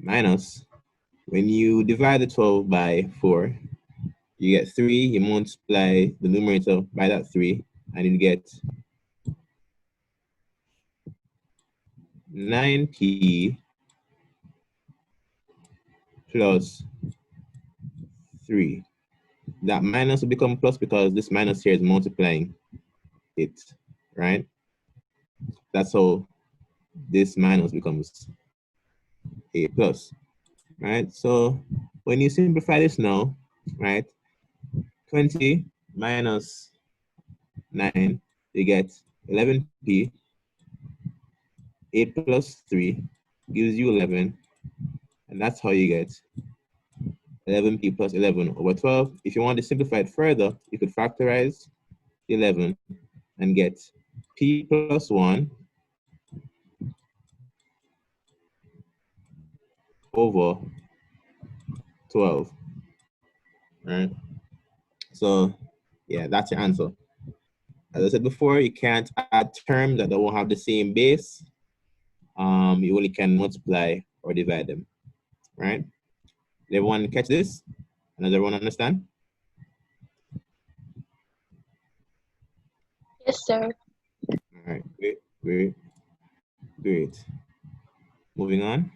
minus, when you divide the 12 by 4, you get 3, you multiply the numerator by that 3, and you get 9p plus 3. That minus will become plus because this minus here is multiplying it, right? That's how this minus becomes a plus, right? So when you simplify this now, right, 20 minus 9, you get 11p. 8 plus 3 gives you 11, and that's how you get 11p plus 11 over 12. If you want to simplify it further, you could factorize 11 and get p plus 1 over 12, right? So, yeah, that's your answer. As I said before, you can't add terms that won't have the same base. You only can multiply or divide them, right? Did everyone catch this? And does everyone understand? Yes, sir. All right, great. Moving on.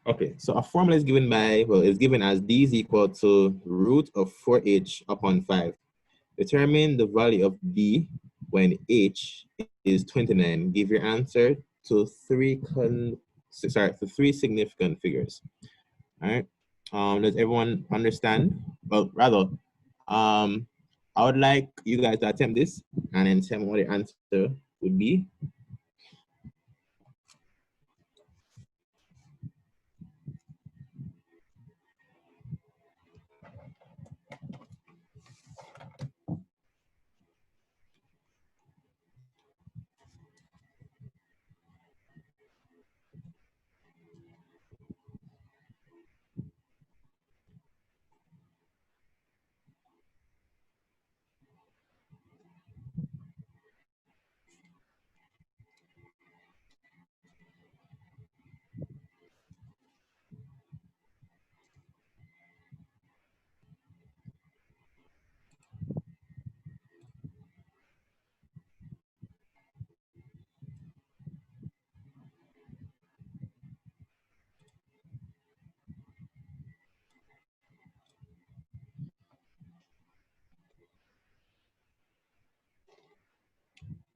Okay, so a formula is given by, well, it's given as d is equal to root of 4h upon 5. Determine the value of d when h is 29. Give your answer to three significant figures. All right. Does everyone understand? Well, rather, I would like you guys to attempt this and then tell me what the answer would be.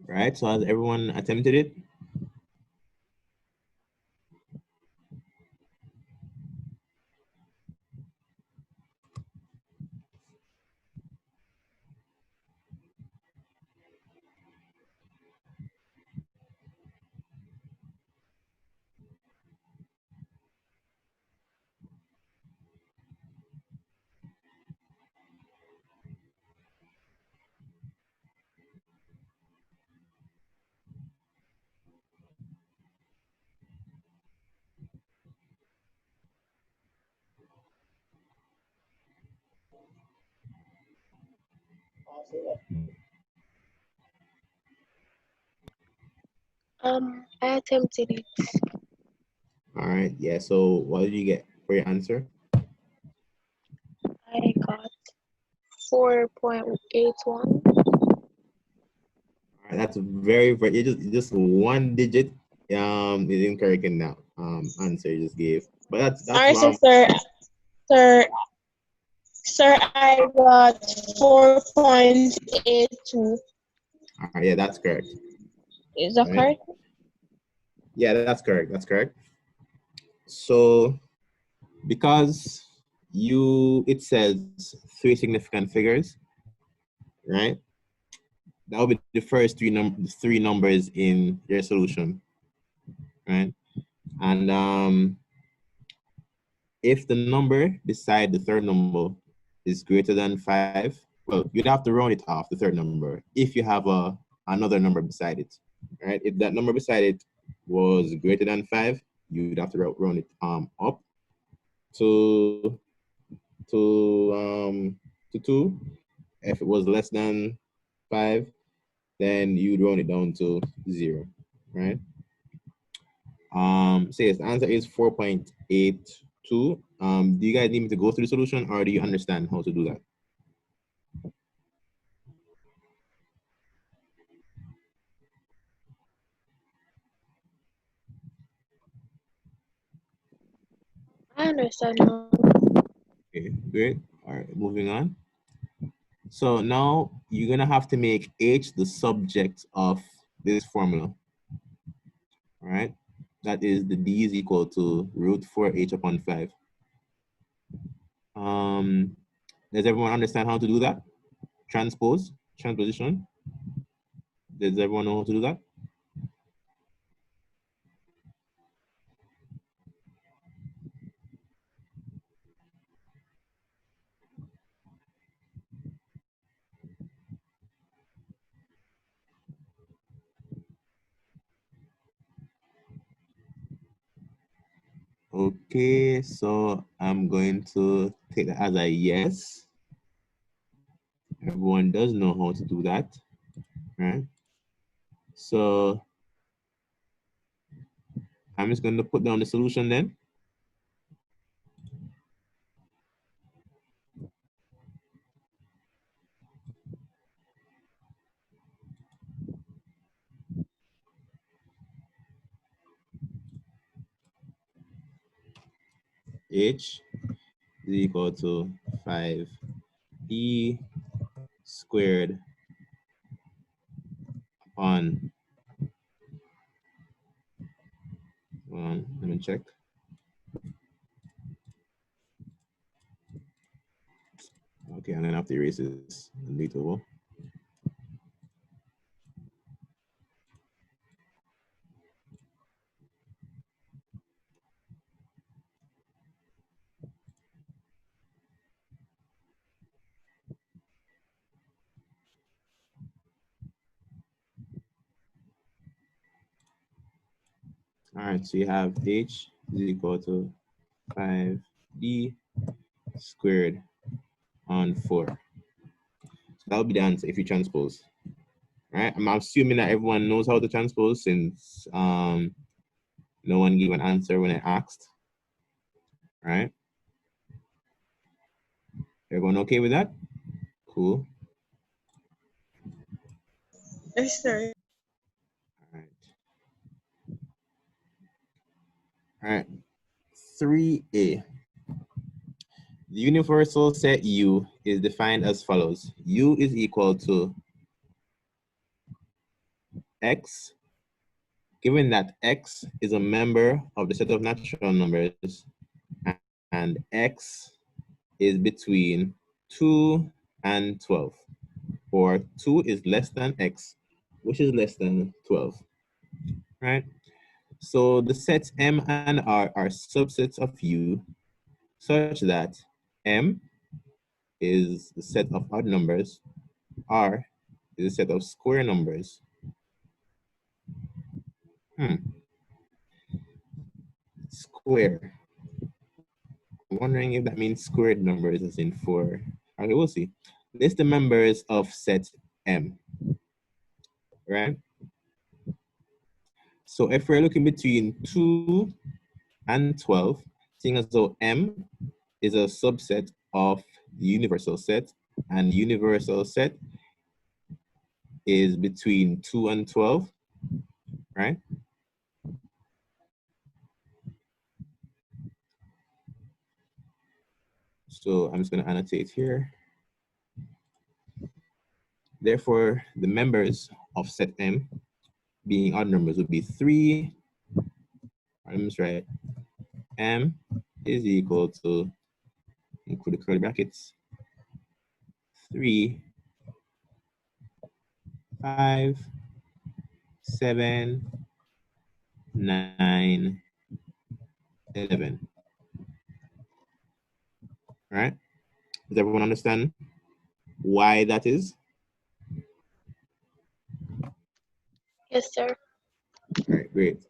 Right, so has everyone attempted it? I attempted it. All right, yeah, so what did you get for your answer? I got 4.81. That's very just one digit is incorrect in that answer you just gave. But that's Alright, so sir, I got 4.82. Yeah, that's correct. Is that correct? Yeah, that's correct. That's correct. So because it says three significant figures, right? That will be the first three numbers in your solution, right? And if the number beside the third number is greater than 5, well, you'd have to round it off the third number if you have another number beside it, right? If that number beside it was greater than 5, you'd have to round it up. to 2. If it was less than 5, then you'd round it down to 0, right? Says the answer is 4.82. Do you guys need me to go through the solution, or do you understand how to do that? I understand now. Okay, great. All right, moving on. So now you're gonna have to make h the subject of this formula. All right, that is the d is equal to root 4h upon 5. Does everyone understand how to do that? Transposition. Does everyone know how to do that? Okay, so I'm going to take that as a yes. Everyone does know how to do that, right? So I'm just going to put down the solution then. H is equal to 5e squared upon, let me check. Okay, I'm gonna have to erase this unreadable. All right, so you have h is equal to 5d squared on 4. So that'll be the answer if you transpose. All right, I'm assuming that everyone knows how to transpose since no one gave an answer when I asked. All right, everyone okay with that? Cool. Yes, sir. All right. All right. 3a. The universal set U is defined as follows. U is equal to x, given that x is a member of the set of natural numbers and x is between 2 and 12, or 2 is less than x, which is less than 12, right? So the sets M and R are subsets of U such that M is the set of odd numbers, R is a set of square numbers. Square. I'm wondering if that means squared numbers as in 4. Okay, we'll see. List the members of set M, right? So if we're looking between 2 and 12, seeing as though M is a subset of the universal set, and universal set is between 2 and 12, right? So I'm just going to annotate here. Therefore, the members of set M being odd numbers would be 3, I'm just right, M is equal to, include the curly brackets, 3, 5, 7, 9, 11. Right? Does everyone understand why that is? Yes, sir. All right, great.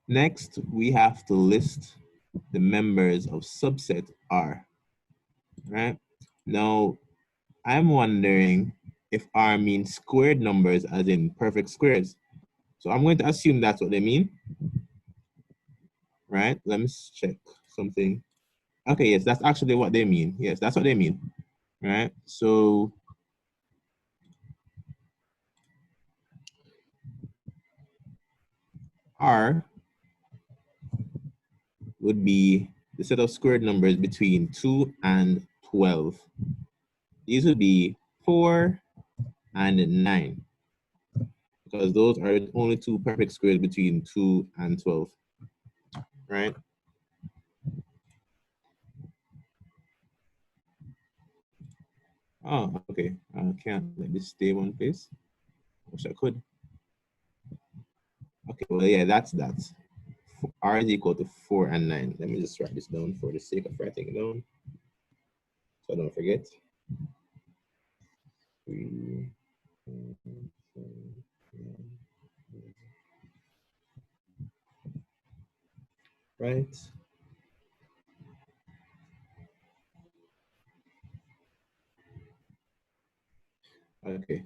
Next, we have to list the members of subset R, right? Now, I'm wondering if R means squared numbers as in perfect squares. So I'm going to assume that's what they mean, right? Let me check something. Okay, yes, that's actually what they mean. Yes, that's what they mean, right? So R would be the set of squared numbers between 2 and 12. These would be 4 and 9, because those are the only two perfect squares between 2 and 12, right? Oh, okay. I can't let this stay one place. Wish I could. Okay, well, yeah, that's that. R is equal to 4 and 9. Let me just write this down for the sake of writing it down, so I don't forget. 3, 4, 9. Right? Okay.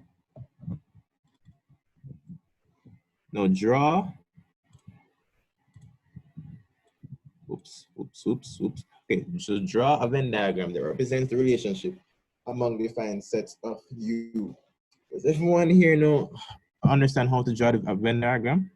Now draw. Oops. Okay, so draw a Venn diagram that represents the relationship among defined sets of U. Does everyone here know, understand how to draw a Venn diagram?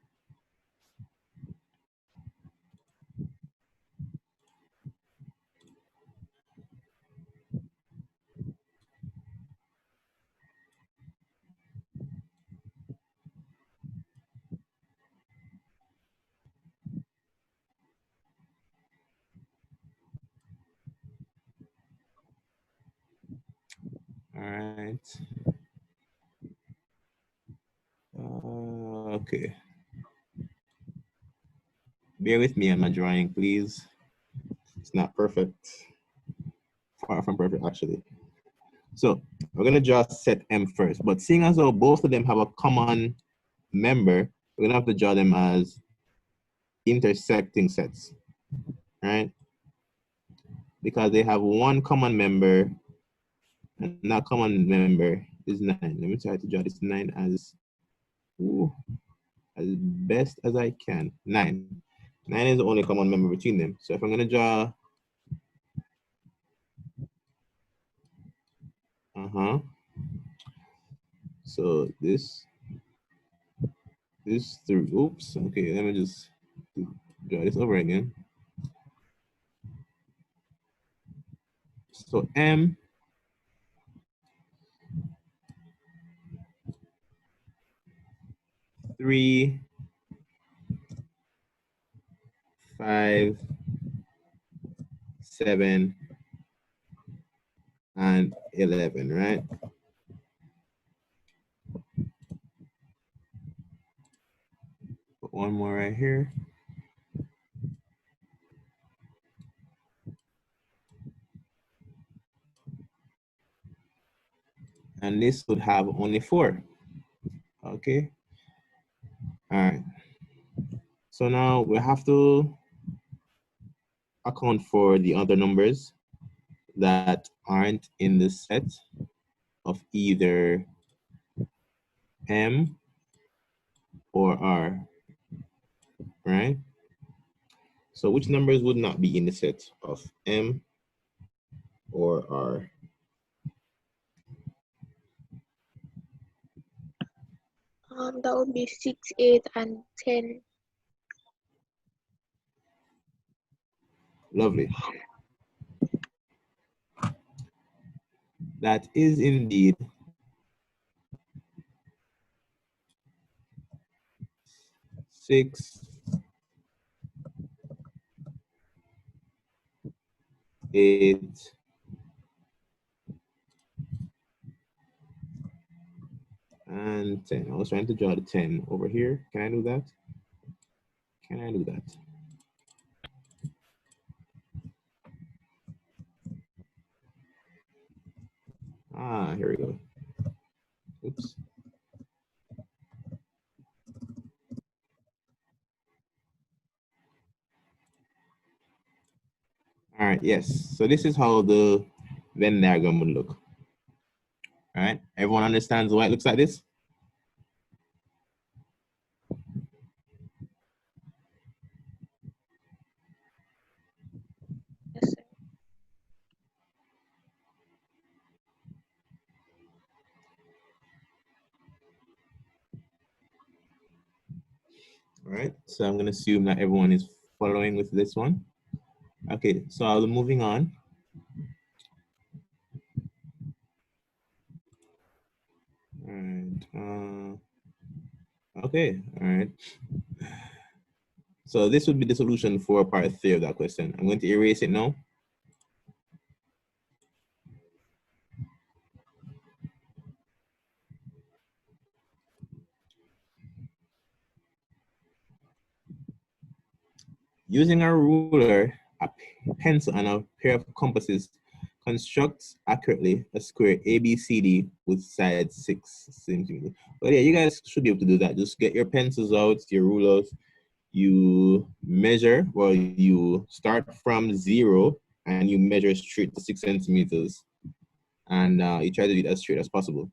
All right. Okay. Bear with me on my drawing, please. It's not perfect. Far from perfect, actually. So we're gonna draw set M first, but seeing as though both of them have a common member, we're gonna have to draw them as intersecting sets, right? Because they have one common member, and that common member is 9. Let me try to draw this 9 as best as I can. 9. 9 is the only common member between them. So if I'm gonna draw, so this through. Oops. Okay, let me just draw this over again. So M 3, 5, 7, and 11, right? Put one more right here. And this would have only 4. Okay. All right. So now we have to account for the other numbers that aren't in the set of either M or R, right? So which numbers would not be in the set of M or R? That would be 6, 8, and 10. Lovely. That is indeed 6, 8, and 10. I was trying to draw the 10 over here. Can I do that? Can I do that? Ah, here we go. Oops. right, yes. So this is how the Venn diagram would look. All right, everyone understands why it looks like this? Yes, sir. All right, so I'm going to assume that everyone is following with this one. Okay, so I'll be moving on. All right. Okay, all right. So this would be the solution for part 3 of that question. I'm going to erase it now. Using a ruler, a pencil, and a pair of compasses, construct accurately a square ABCD with sides 6 centimeters. But yeah, you guys should be able to do that. Just get your pencils out, your rulers. You measure, well, you start from 0 and you measure straight to 6 centimeters. And you try to do it as straight as possible.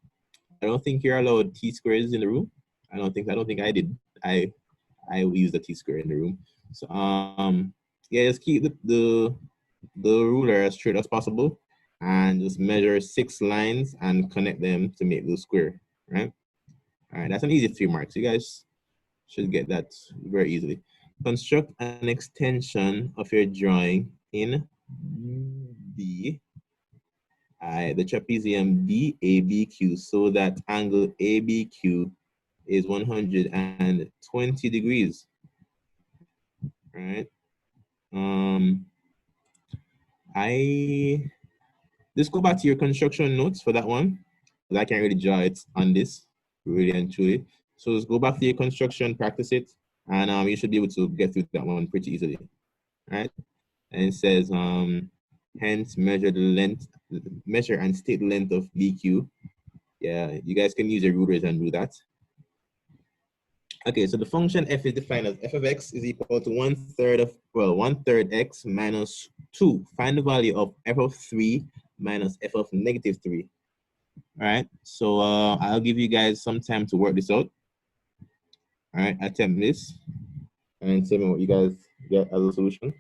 I don't think you're allowed T-squares in the room. I don't think I did. I used the T-square in the room. So yeah, just keep the ruler as straight as possible and just measure 6 lines and connect them to make the square, right? All right, that's an easy 3 marks. You guys should get that very easily. Construct an extension of your drawing in the trapezium DABQ so that angle ABQ is 120 degrees, right? I just go back to your construction notes for that one. I can't really draw it on this, really and truly. So just go back to your construction, practice it, and you should be able to get through that one pretty easily, right? And it says, hence measure and state length of BQ. Yeah, you guys can use your rulers and do that. Okay, so the function f is defined as f of x is equal to 1/3 x minus 2. Find the value of f of 3 minus f of negative 3. All right, so I'll give you guys some time to work this out. All right, attempt this and tell me what you guys get as a solution.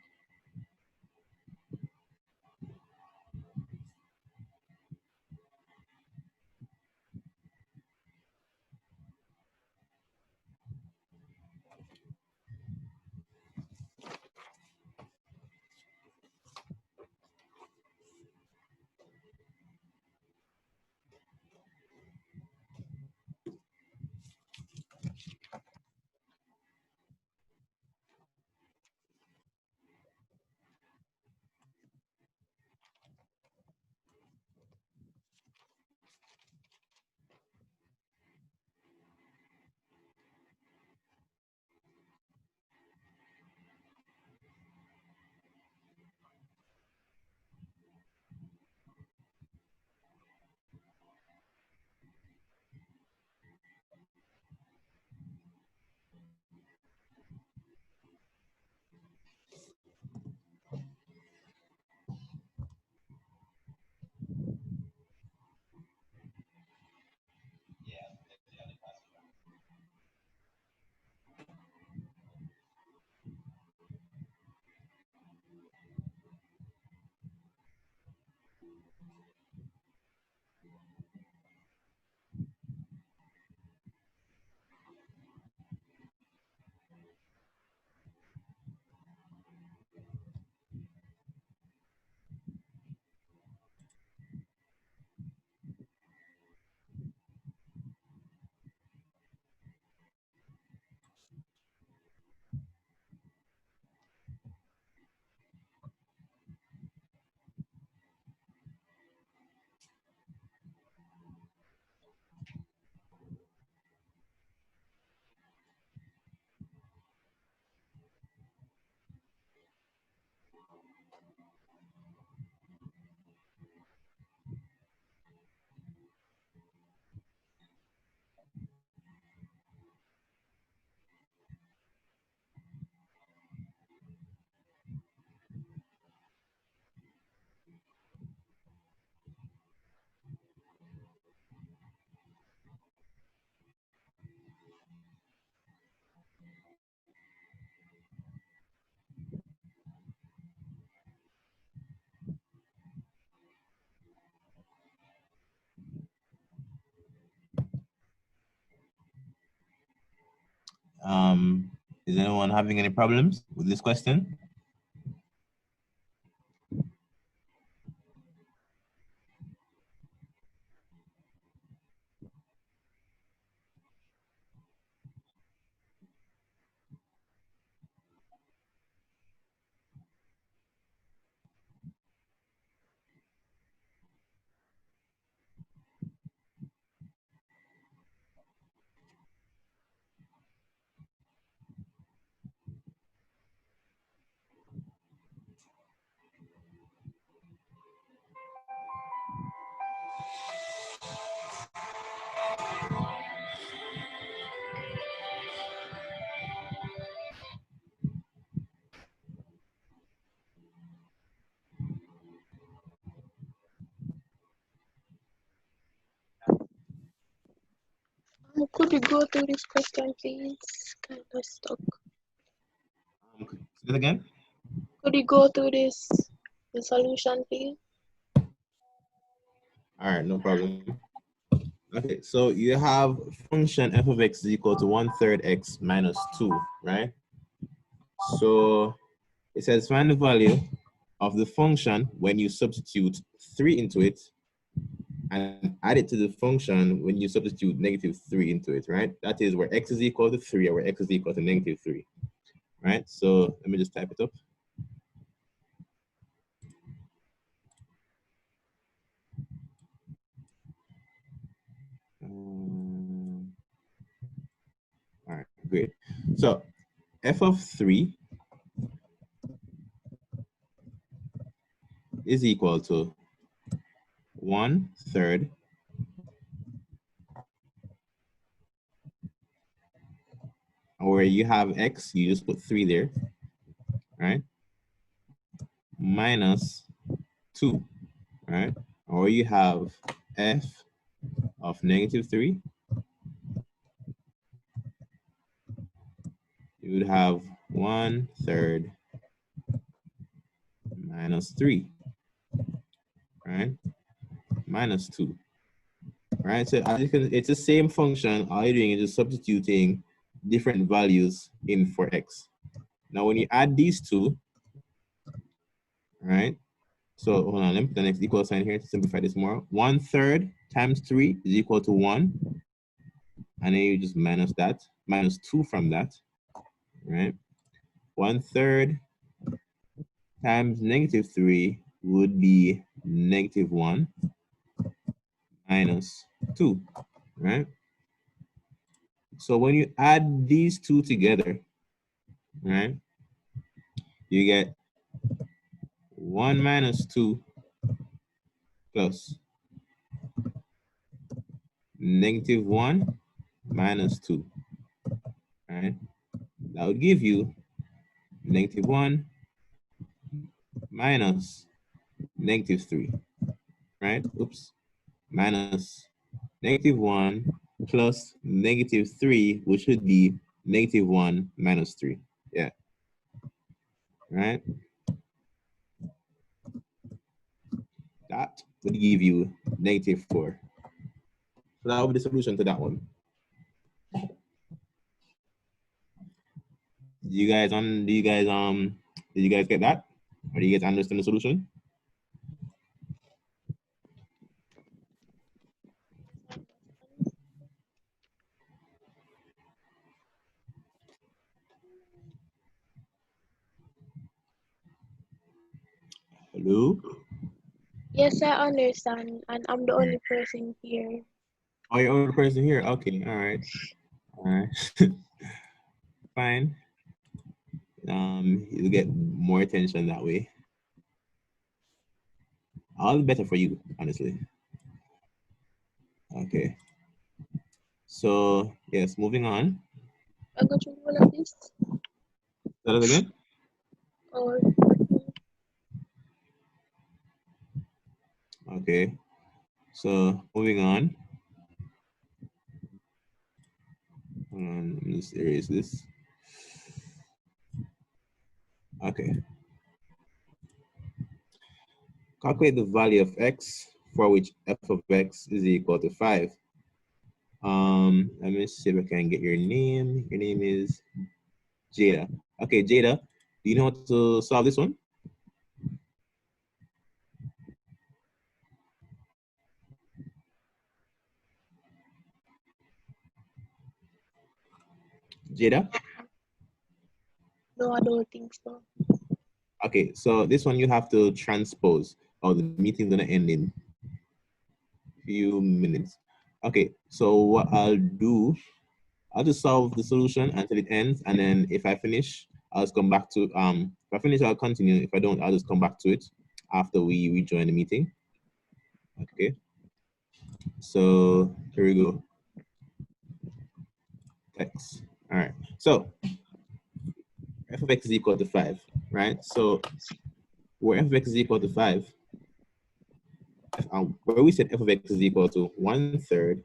Is anyone having any problems with this question? Could you go through this question, please? Kind of stuck. Say it again. Could you go through the solution, please? All right, no problem. Okay, so you have function f of x is equal to 1/3 x minus 2, right? So it says find the value of the function when you substitute 3 into it and add it to the function when you substitute -3 into it, right? That is where x is equal to 3 or where x is equal to -3, right? So let me just type it up. All right, great. So f of 3 is equal to 1/3 where you have x, you just put 3 there, right? Minus 2, right? Or you have f of -3, you would have 1/3 minus 3, right? Minus 2, right? So as you can, it's the same function. All you're doing is just substituting different values in for x. Now, when you add these two, right? So hold on, let me put the next equal sign here to simplify this more. 1/3 times 3 is equal to 1. And then you just minus that, minus 2 from that, right? 1/3 times -3 would be -1 minus 2, right? So when you add these two together, right, you get 1 minus 2 plus -1 minus 2, right? That would give you -1 minus -3, right? Oops, minus -1 plus -3, which would be -1 minus 3. Yeah, right? That would give you -4. So that would be the solution to that one. Did you guys get that? Or do you guys understand the solution? Hello? Yes, I understand, and I'm the only person here. Oh, you're the only person here? Okay, all right. All right. Fine. You'll get more attention that way. All the better for you, honestly. Okay. So, yes, moving on. I go through all of this. Say that again? Or Okay. So, moving on. Let me just erase this. Okay. Calculate the value of x for which f of x is equal to 5. Let me see if I can get your name. Your name is Jada. Okay, Jada, do you know how to solve this one? Jada? No, I don't think so. Okay, so this one you have to transpose, or the meeting's gonna end in a few minutes. Okay, so what I'll do, I'll just solve the solution until it ends, and then if I finish, I'll just come back to if I finish, I'll continue. If I don't, I'll just come back to it after we rejoin the meeting. Okay. So here we go. X. All right. So f of x is equal to 5, right? So where f of x is equal to 5, where we said f of x is equal to 1/3.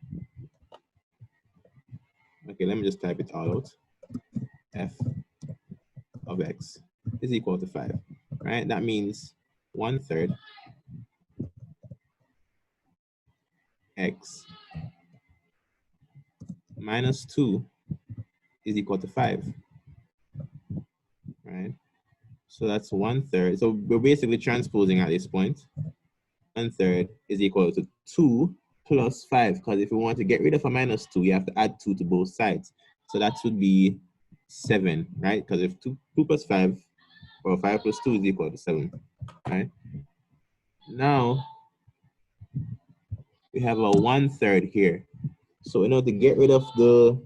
Okay, let me just type it all out. F of x is equal to 5, right? That means 1/3 x minus 2 is equal to 5, right? So that's 1/3. So we're basically transposing at this point. 1/3 is equal to 2 plus 5, because if we want to get rid of a minus 2, you have to add 2 to both sides. So that should be 7, right? Because if 2 plus 5, or 5 plus 2 is equal to 7, right? Now, we have a 1/3 here. So in order to get rid of the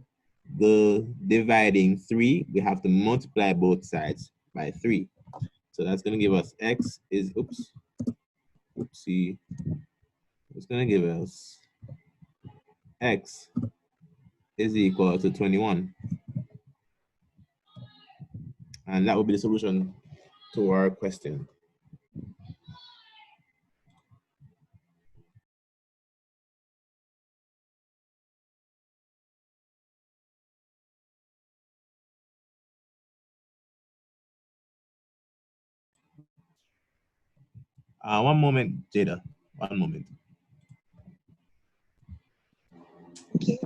dividing 3, we have to multiply both sides by 3. So that's going to give us x is, oopsie, it's going to give us x is equal to 21. And that will be the solution to our question. One moment, Jada. One moment. Okay.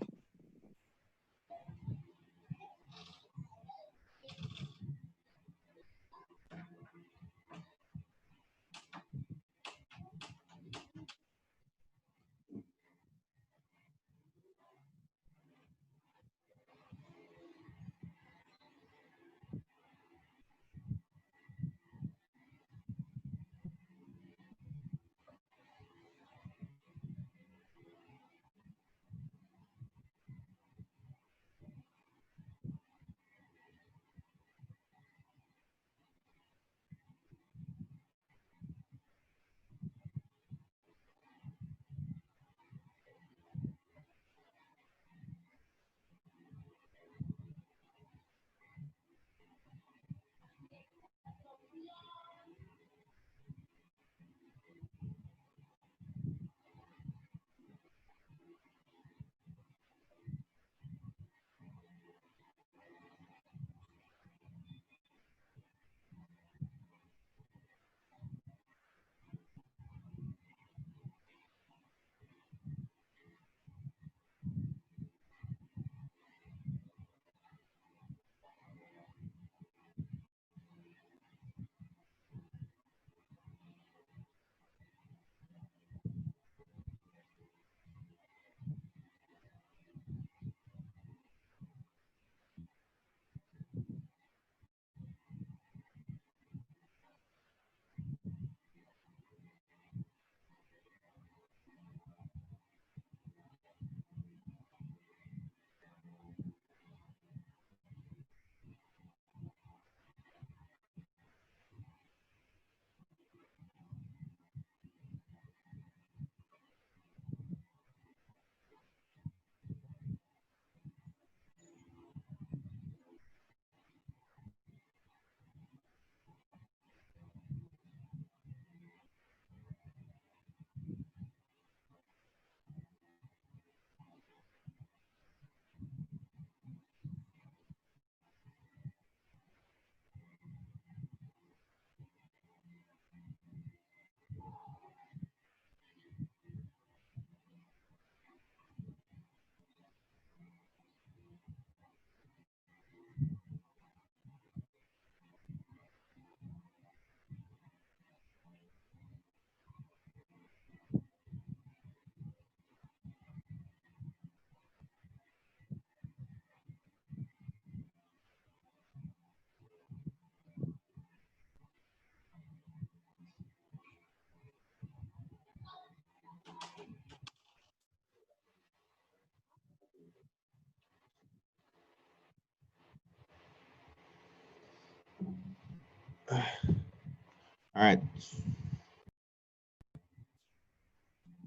All right.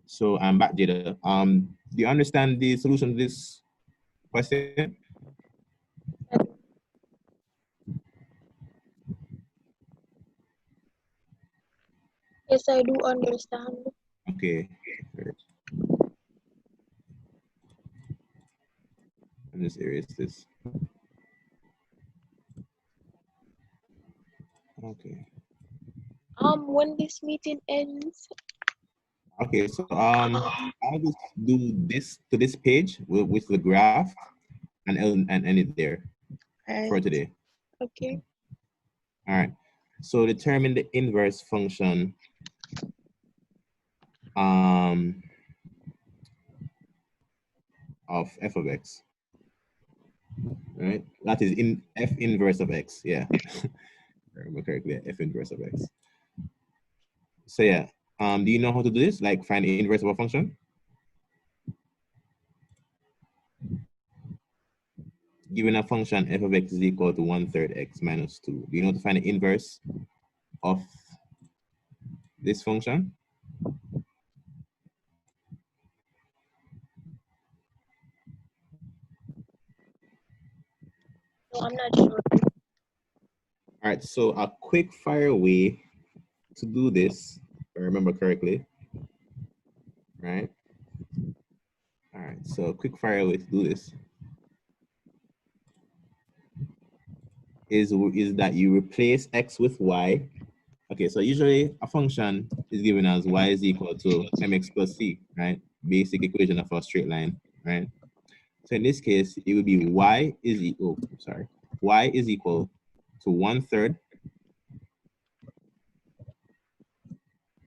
So I'm back, Jada. Do you understand the solution to this question? Yes, I do understand. Okay. Let me just erase this. Okay. When this meeting ends, Okay, so I'll just do this to this page with the graph and end it there for today. okay. All right. So determine the inverse function of f of x. Right? That is in f inverse of x. Yeah. Remember correctly, f inverse of x. So yeah. Do you know how to do this? Like find the inverse of a function? Given a function f of x is equal to 1/3 x minus 2. Do you know how to find the inverse of this function? No, I'm not sure. All right, so a quick fire way to do this, if I remember correctly, right? All right, so a quick fire way to do this is that you replace x with y. Okay, so usually a function is given as y is equal to mx plus c, right? Basic equation of a straight line, right? So in this case, it would be y is equal to 1/3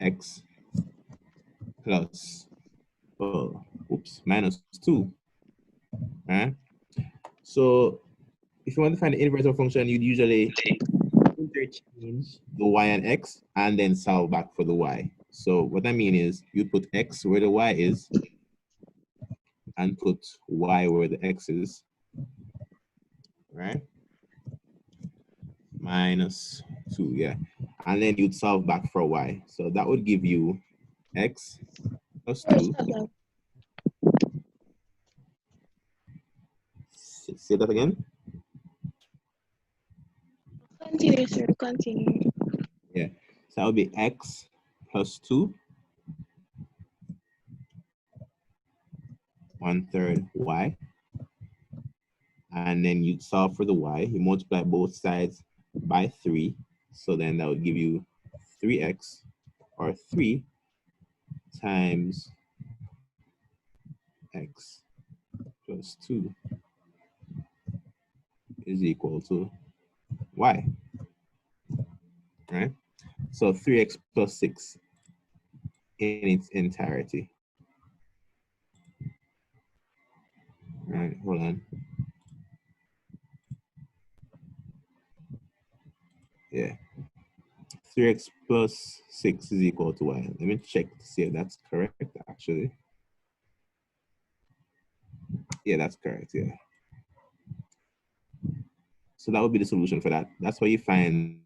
x plus minus 2, right? So if you want to find the inverse of a function, you'd usually interchange the y and x and then solve back for the y. So what I mean is you put x where the y is and put y where the x is, right? Minus 2, yeah. And then you'd solve back for y. So that would give you x plus 2. Say that again? Continue, sir. Continue. Yeah. So that would be x plus 2, 1/3 y. And then you'd solve for the y. You multiply both sides by 3. So then that would give you 3x, or 3 times x plus 2 is equal to y, right? So 3x plus 6 in its entirety. All right, hold on. Yeah. 3x plus 6 is equal to y. Let me check to see if that's correct, actually. Yeah, that's correct, yeah. So that would be the solution for that. That's why you find